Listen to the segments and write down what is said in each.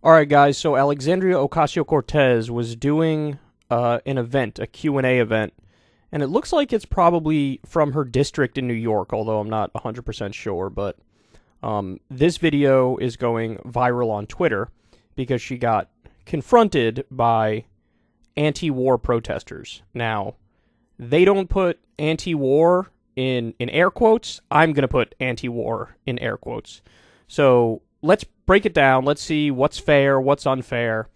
All right, guys. So Alexandria Ocasio-Cortez was doing an event, a Q&A event, and it looks like it's probably from her district in New York, although I'm not 100% sure. But this video is going viral on Twitter because she got confronted by anti-war protesters. Now, they don't put anti-war in air quotes. I'm going to put anti-war in air quotes. So let's break it down. Let's see what's fair, what's unfair,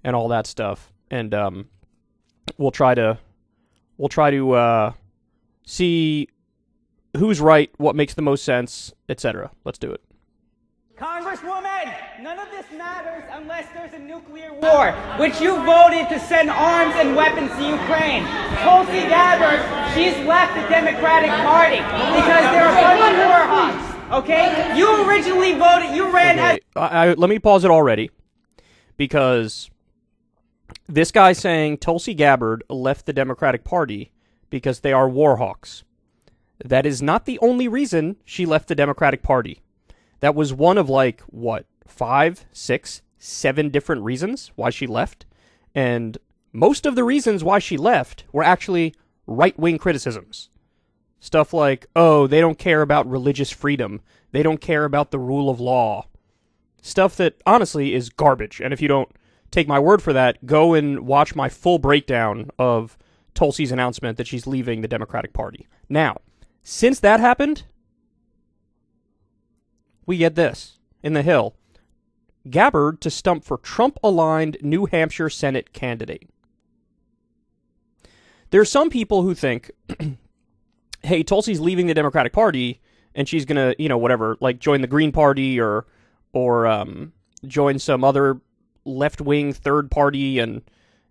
and all that stuff. And we'll try to see who's right, what makes the most sense, etc. Let's do it. Congresswoman, none of this matters unless there's a nuclear war, which you voted to send arms and weapons to Ukraine. Tulsi Gabbard, she's left the Democratic Party because there are a bunch of war hawks. Okay? You originally voted, you ran as... Let me pause it already, because this guy saying Tulsi Gabbard left the Democratic Party because they are war hawks. That is not the only reason she left the Democratic Party. That was one of, 5, 6, 7 different reasons why she left. And most of the reasons why she left were actually right-wing criticisms. Stuff like, oh, they don't care about religious freedom. They don't care about the rule of law. Stuff that, honestly, is garbage. And if you don't take my word for that, go and watch my full breakdown of Tulsi's announcement that she's leaving the Democratic Party. Now, since that happened, we get this. In the Hill, Gabbard to stump for Trump-aligned New Hampshire Senate candidate. There are some people who think, hey, Tulsi's leaving the Democratic Party, and she's going to, join the Green Party or join some other left-wing third party, and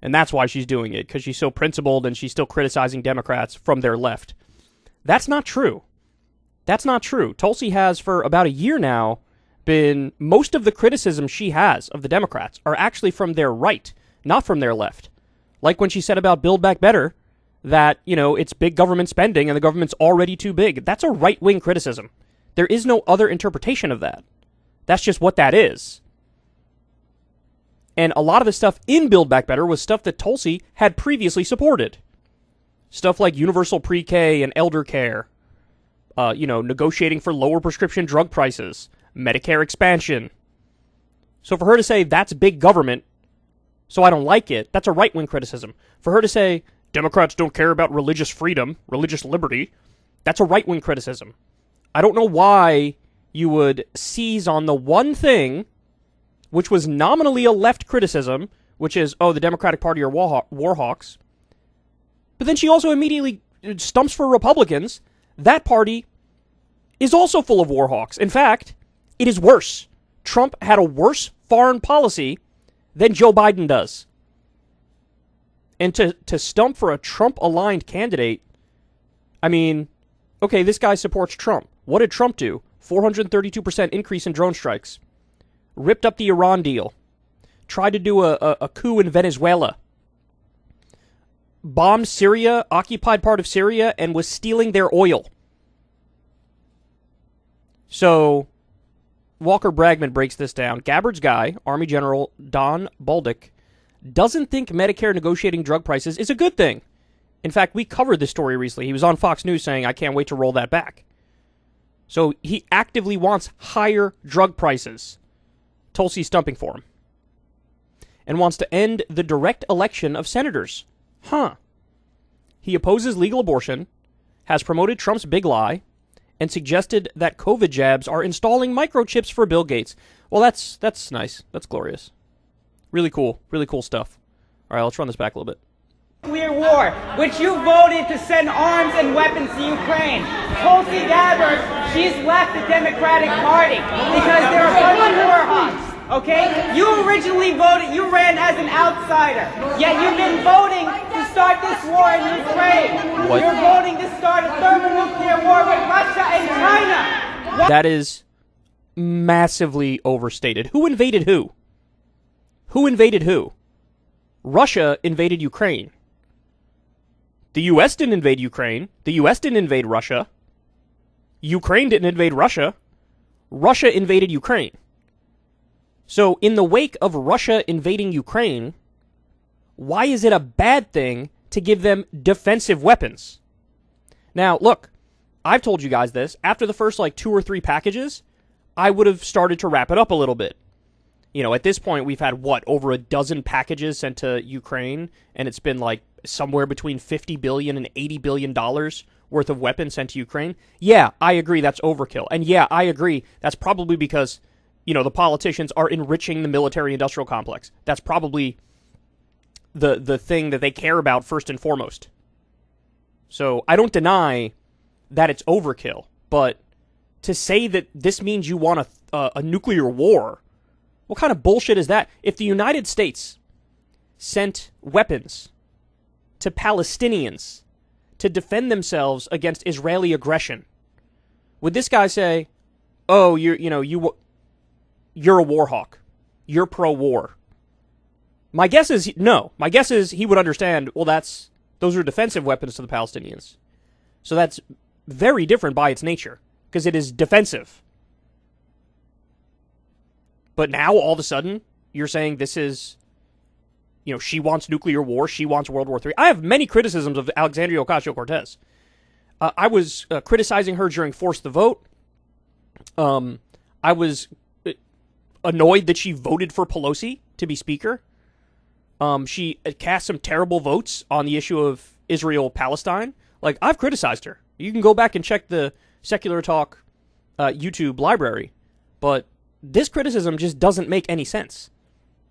that's why she's doing it, because she's so principled and she's still criticizing Democrats from their left. That's not true. That's not true. Tulsi has, for about a year now, most of the criticism she has of the Democrats are actually from their right, not from their left. Like when she said about Build Back Better, that, it's big government spending and the government's already too big. That's a right-wing criticism. There is no other interpretation of that. That's just what that is. And a lot of the stuff in Build Back Better was stuff that Tulsi had previously supported. Stuff like universal pre-K and elder care. Negotiating for lower prescription drug prices, Medicare expansion. So for her to say that's big government, so I don't like it, that's a right-wing criticism. For her to say Democrats don't care about religious freedom, religious liberty, that's a right-wing criticism. I don't know why you would seize on the one thing, which was nominally a left criticism, which is, oh, the Democratic Party are war hawks. But then she also immediately stumps for Republicans. That party is also full of war hawks. In fact, it is worse. Trump had a worse foreign policy than Joe Biden does. And to stump for a Trump-aligned candidate, okay, this guy supports Trump. What did Trump do? 432% increase in drone strikes. Ripped up the Iran deal. Tried to do a coup in Venezuela. Bombed Syria, occupied part of Syria, and was stealing their oil. So, Walker Bragman breaks this down. Gabbard's guy, Army General Don Bolduc, doesn't think Medicare negotiating drug prices is a good thing. In fact, we covered this story recently. He was on Fox News saying, I can't wait to roll that back. So, he actively wants higher drug prices. Tulsi's stumping for him. And wants to end the direct election of senators. He opposes legal abortion, has promoted Trump's big lie, and suggested that COVID jabs are installing microchips for Bill Gates. Well, that's nice. That's glorious. Really cool stuff. All right, let's run this back a little bit. Nuclear war, which you voted to send arms and weapons to Ukraine. Tulsi Gabbard, she's left the Democratic Party because there are a bunch of war hawks. Okay? You originally voted, you ran as an outsider. Yet you've been voting to start this war in Ukraine. What? You're voting to start a thermonuclear war with Russia and China. What? That is massively overstated. Who invaded who? Who invaded who? Russia invaded Ukraine. The U.S. didn't invade Ukraine. The U.S. didn't invade Russia. Ukraine didn't invade Russia. Russia invaded Ukraine. So in the wake of Russia invading Ukraine, why is it a bad thing to give them defensive weapons? Now, look, I've told you guys this. After the first, 2 or 3 packages, I would have started to wrap it up a little bit. At this point, we've had, over a dozen packages sent to Ukraine, and it's been, somewhere between $50 billion and $80 billion worth of weapons sent to Ukraine. Yeah, I agree that's overkill. And yeah, I agree that's probably because, the politicians are enriching the military-industrial complex. That's probably the thing that they care about first and foremost. So I don't deny that it's overkill, but to say that this means you want a nuclear war, what kind of bullshit is that? If the United States sent weapons to Palestinians to defend themselves against Israeli aggression, would this guy say, "Oh, you're a war hawk. You're pro-war"? My guess is no. My guess is he would understand, well, those are defensive weapons to the Palestinians. So that's very different by its nature, because it is defensive. But now, all of a sudden, you're saying this is, she wants nuclear war, she wants World War III. I have many criticisms of Alexandria Ocasio-Cortez. I was criticizing her during Force the Vote. I was annoyed that she voted for Pelosi to be Speaker. She cast some terrible votes on the issue of Israel-Palestine. I've criticized her. You can go back and check the Secular Talk YouTube library. But this criticism just doesn't make any sense.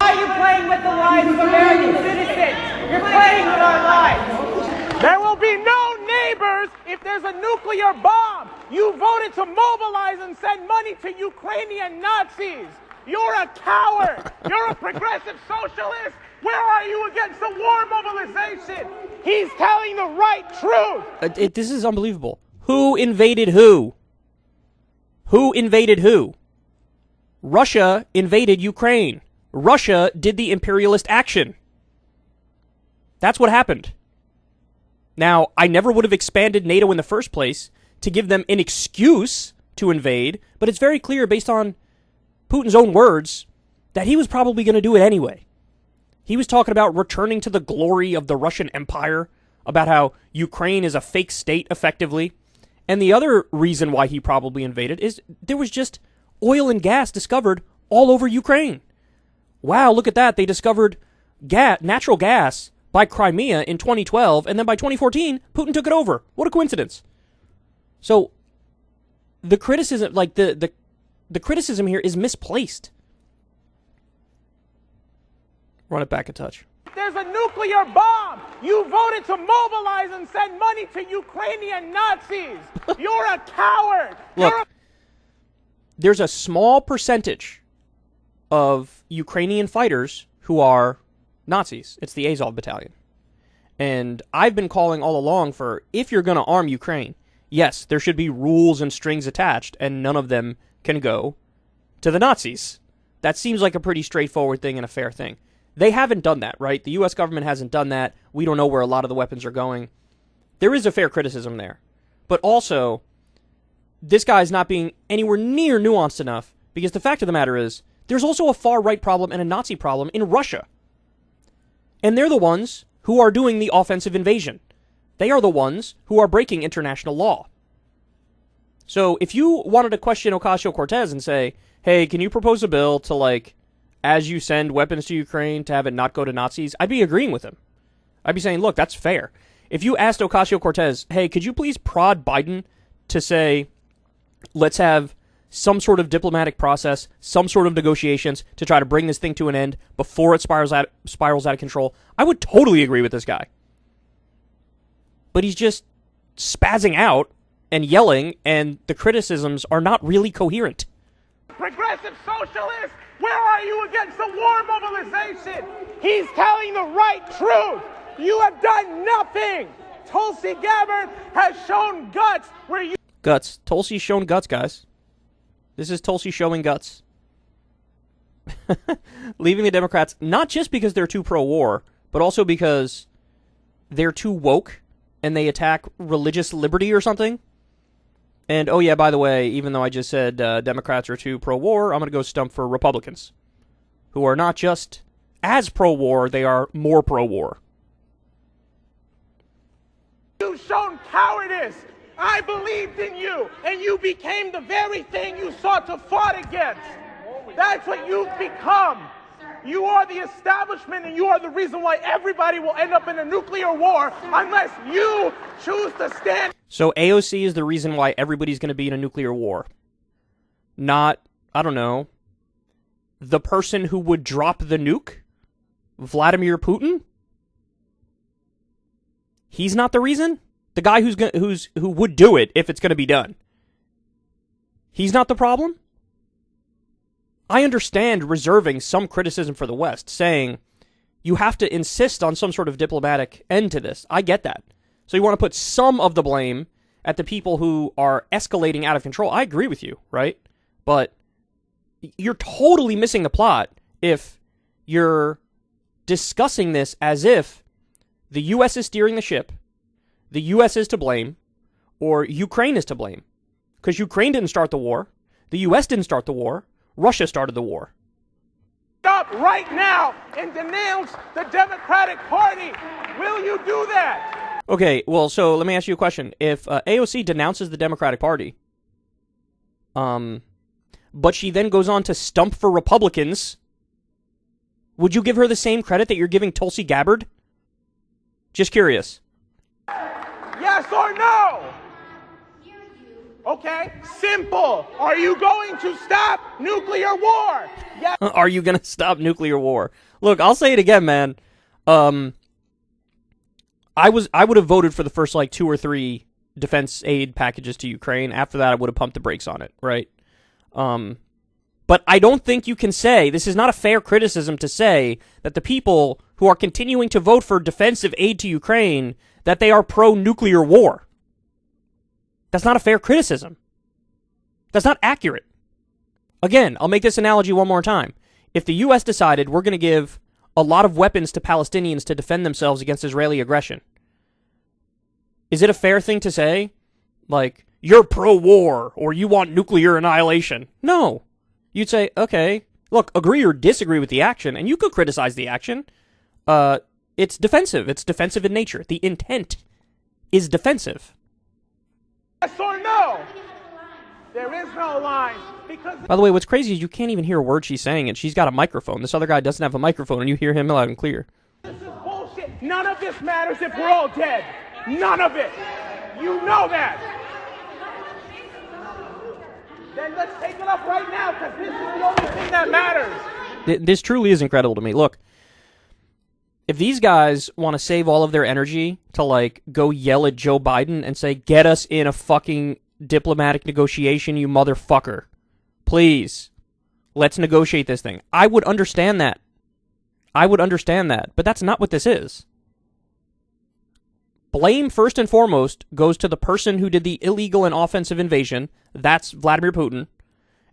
Why are you playing with the lives of American citizens? You're playing with our lives. There will be no neighbors if there's a nuclear bomb. You voted to mobilize and send money to Ukrainian Nazis. You're a coward. You're a progressive socialist. Where are you against the war mobilization? He's telling the right truth. This is unbelievable. Who invaded who? Who invaded who? Russia invaded Ukraine. Russia did the imperialist action. That's what happened. Now, I never would have expanded NATO in the first place to give them an excuse to invade, but it's very clear based on Putin's own words that he was probably going to do it anyway. He was talking about returning to the glory of the Russian Empire, about how Ukraine is a fake state, effectively. And the other reason why he probably invaded is there was just oil and gas discovered all over Ukraine. Wow, look at that. They discovered natural gas by Crimea in 2012, and then by 2014, Putin took it over. What a coincidence. So, the criticism, the criticism here is misplaced. Run it back a touch. There's a nuclear bomb. You voted to mobilize and send money to Ukrainian Nazis. You're a coward. Look, there's a small percentage of Ukrainian fighters who are Nazis. It's the Azov battalion. And I've been calling all along for, if you're going to arm Ukraine, yes, there should be rules and strings attached, and none of them can go to the Nazis. That seems like a pretty straightforward thing and a fair thing. They haven't done that, right? The U.S. government hasn't done that. We don't know where a lot of the weapons are going. There is a fair criticism there. But also, this guy is not being anywhere near nuanced enough, because the fact of the matter is, there's also a far-right problem and a Nazi problem in Russia. And they're the ones who are doing the offensive invasion. They are the ones who are breaking international law. So if you wanted to question Ocasio-Cortez and say, hey, can you propose a bill to, as you send weapons to Ukraine, to have it not go to Nazis, I'd be agreeing with him. I'd be saying, look, that's fair. If you asked Ocasio-Cortez, hey, could you please prod Biden to say, let's have some sort of diplomatic process, some sort of negotiations to try to bring this thing to an end before it spirals out of control, I would totally agree with this guy. But he's just spazzing out and yelling, and the criticisms are not really coherent. Progressive socialist, where are you against the war mobilization? He's telling the right truth. You have done nothing. Tulsi Gabbard has shown guts where you... Guts. Tulsi's shown guts, guys. This is Tulsi showing guts. Leaving the Democrats, not just because they're too pro-war, but also because they're too woke and they attack religious liberty or something. And, oh yeah, by the way, even though I just said Democrats are too pro-war, I'm going to go stump for Republicans. who are not just as pro-war, they are more pro-war. You've shown cowardice. I believed in you, and you became the very thing you sought to fight against. That's what you've become. You are the establishment, and you are the reason why everybody will end up in a nuclear war unless you choose to stand. So AOC is the reason why everybody's going to be in a nuclear war. Not, I don't know, the person who would drop the nuke? Vladimir Putin? He's not the reason? The guy who would do it if it's going to be done. He's not the problem? I understand reserving some criticism for the West, saying you have to insist on some sort of diplomatic end to this. I get that. So you want to put some of the blame at the people who are escalating out of control. I agree with you, right? But you're totally missing the plot if you're discussing this as if the U.S. is steering the ship, the U.S. is to blame, or Ukraine is to blame. Because Ukraine didn't start the war, the U.S. didn't start the war, Russia started the war. Stop right now and denounce the Democratic Party. Will you do that? Okay, well, so let me ask you a question. If AOC denounces the Democratic Party, but she then goes on to stump for Republicans, would you give her the same credit that you're giving Tulsi Gabbard? Just curious. Yes or no? Okay, simple. Are you going to stop nuclear war? Yes. Are you going to stop nuclear war? Look, I'll say it again, man. I would have voted for the first, 2 or 3 defense aid packages to Ukraine. After that, I would have pumped the brakes on it, right? But I don't think you can say, this is not a fair criticism to say, that the people who are continuing to vote for defensive aid to Ukraine, that they are pro-nuclear war. That's not a fair criticism. That's not accurate. Again, I'll make this analogy one more time. If the U.S. decided we're going to give a lot of weapons to Palestinians to defend themselves against Israeli aggression, is it a fair thing to say, you're pro-war, or you want nuclear annihilation? No. You'd say, okay, look, agree or disagree with the action, and you could criticize the action. It's defensive. It's defensive in nature. The intent is defensive. Yes or no? There is no line. Because by the way, what's crazy is you can't even hear a word she's saying, and she's got a microphone. This other guy doesn't have a microphone, and you hear him loud and clear. This is bullshit. None of this matters if we're all dead. None of it. You know that. Then let's take it up right now, because this is the only thing that matters. This truly is incredible to me. Look, if these guys want to save all of their energy to, go yell at Joe Biden and say, get us in a fucking diplomatic negotiation, you motherfucker. Please, let's negotiate this thing. I would understand that. But that's not what this is. Blame, first and foremost, goes to the person who did the illegal and offensive invasion. That's Vladimir Putin.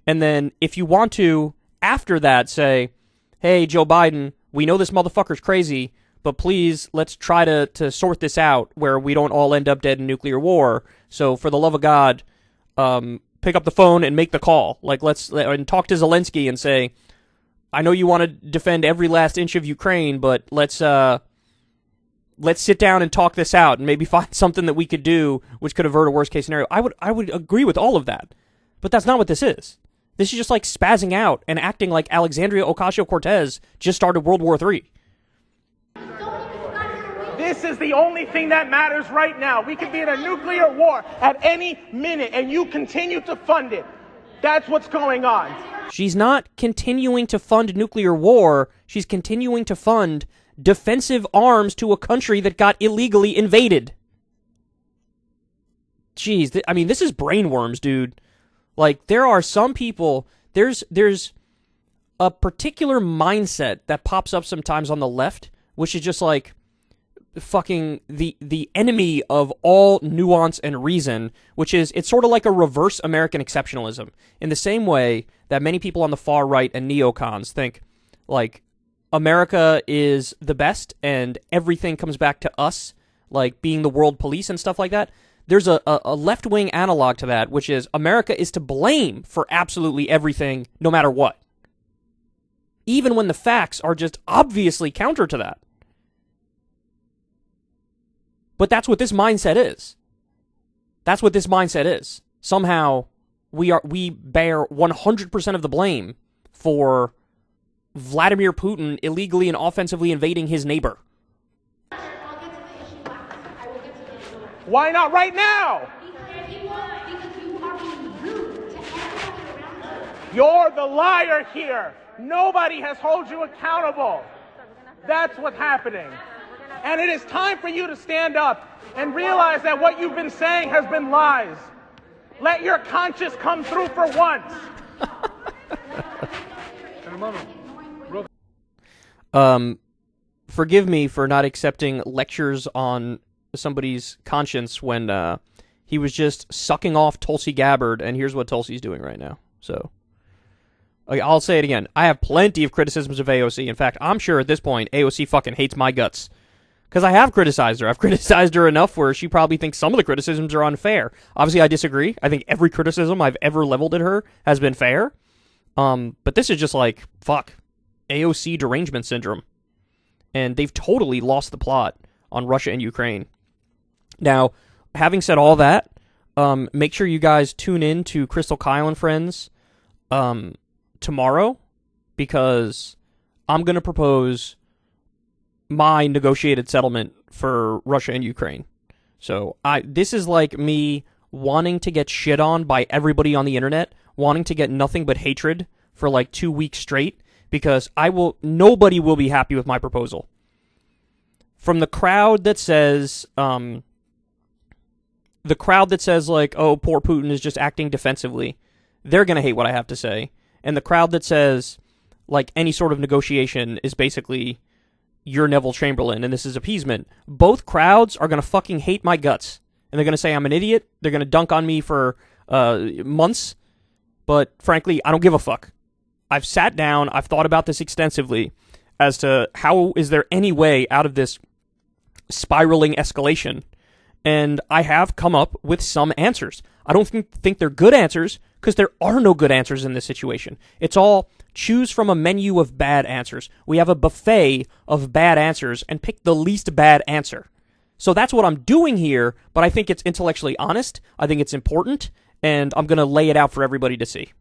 And then, if you want to, after that, say, hey, Joe Biden, we know this motherfucker's crazy, but please, let's try to sort this out where we don't all end up dead in nuclear war. So, for the love of God, pick up the phone and make the call. And talk to Zelensky and say, I know you want to defend every last inch of Ukraine, but let's sit down and talk this out and maybe find something that we could do which could avert a worst case scenario. I would agree with all of that. But that's not what this is. This is just spazzing out and acting like Alexandria Ocasio-Cortez just started World War III. This is the only thing that matters right now. We could be in a nuclear war at any minute, and you continue to fund it. That's what's going on. She's not continuing to fund nuclear war. She's continuing to fund defensive arms to a country that got illegally invaded. Jeez, this is brainworms, dude. There are some people, there's a particular mindset that pops up sometimes on the left, which is just fucking the enemy of all nuance and reason, which is, it's sort of like a reverse American exceptionalism. In the same way that many people on the far right and neocons think, America is the best and everything comes back to us, being the world police and stuff like that. There's a left-wing analog to that, which is America is to blame for absolutely everything, no matter what. even when the facts are just obviously counter to that. But that's what this mindset is. That's what this mindset is. Somehow, we bear 100% of the blame for Vladimir Putin illegally and offensively invading his neighbor. Why not right now? You're the liar here. Nobody has held you accountable. That's what's happening. And it is time for you to stand up and realize that what you've been saying has been lies. Let your conscience come through for once. Forgive me for not accepting lectures on somebody's conscience when he was just sucking off Tulsi Gabbard, and here's what Tulsi's doing right now. So, okay, I'll say it again. I have plenty of criticisms of AOC. In fact, I'm sure at this point AOC fucking hates my guts. Because I have criticized her. I've criticized her enough where she probably thinks some of the criticisms are unfair. Obviously, I disagree. I think every criticism I've ever leveled at her has been fair. But this is just like, fuck, AOC derangement syndrome. And they've totally lost the plot on Russia and Ukraine. Now, having said all that, make sure you guys tune in to Crystal Kyle and Friends tomorrow, because I'm going to propose my negotiated settlement for Russia and Ukraine. So this is like me wanting to get shit on by everybody on the internet, wanting to get nothing but hatred for like 2 weeks straight, because nobody will be happy with my proposal. From the crowd that says, like, oh, poor Putin is just acting defensively, they're going to hate what I have to say. And the crowd that says, like, any sort of negotiation is basically, you're Neville Chamberlain and this is appeasement, both crowds are going to fucking hate my guts. And they're going to say I'm an idiot. They're going to dunk on me for months. But frankly, I don't give a fuck. I've sat down, I've thought about this extensively as to how is there any way out of this spiraling escalation. And I have come up with some answers. I don't think they're good answers, because there are no good answers in this situation. It's all choose from a menu of bad answers. We have a buffet of bad answers and pick the least bad answer. So that's what I'm doing here, but I think it's intellectually honest. I think it's important, and I'm going to lay it out for everybody to see.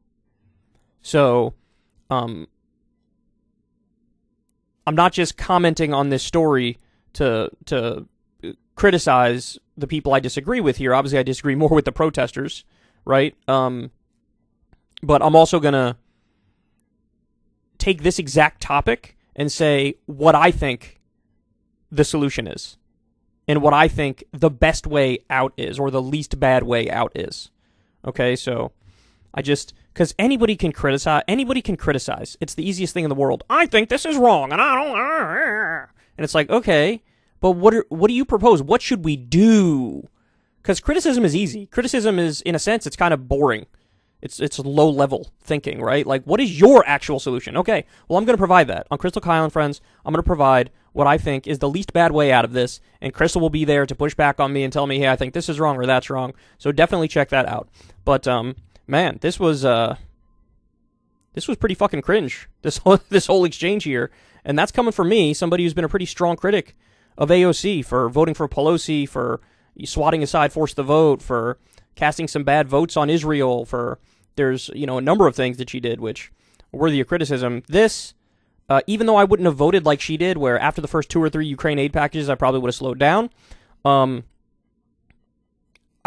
So, I'm not just commenting on this story to criticize the people I disagree with here. Obviously, I disagree more with the protesters, right? But I'm also going to take this exact topic and say what I think the solution is, and what I think the best way out is, or the least bad way out is. Okay, so because anybody can criticize. It's the easiest thing in the world. I think this is wrong, and I don't. And it's like, okay, but what do you propose? What should we do? Because criticism is easy. Criticism is, in a sense, it's kind of boring. It's low-level thinking, right? Like, what is your actual solution? Okay, well, I'm going to provide that. On Crystal Kyle and Friends, I'm going to provide what I think is the least bad way out of this, and Crystal will be there to push back on me and tell me, hey, I think this is wrong or that's wrong. So definitely check that out. But, man, this was pretty fucking cringe, this whole exchange here. And that's coming from me, somebody who's been a pretty strong critic of AOC for voting for Pelosi, for swatting aside Force the Vote, for casting some bad votes on Israel, for there's, a number of things that she did which are worthy of criticism. This, even though I wouldn't have voted like she did, where after the first 2 or 3 Ukraine aid packages I probably would have slowed down, I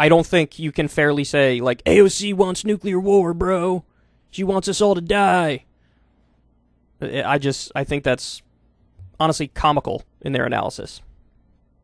don't think you can fairly say, like, AOC wants nuclear war, bro. She wants us all to die. I think that's honestly comical in their analysis.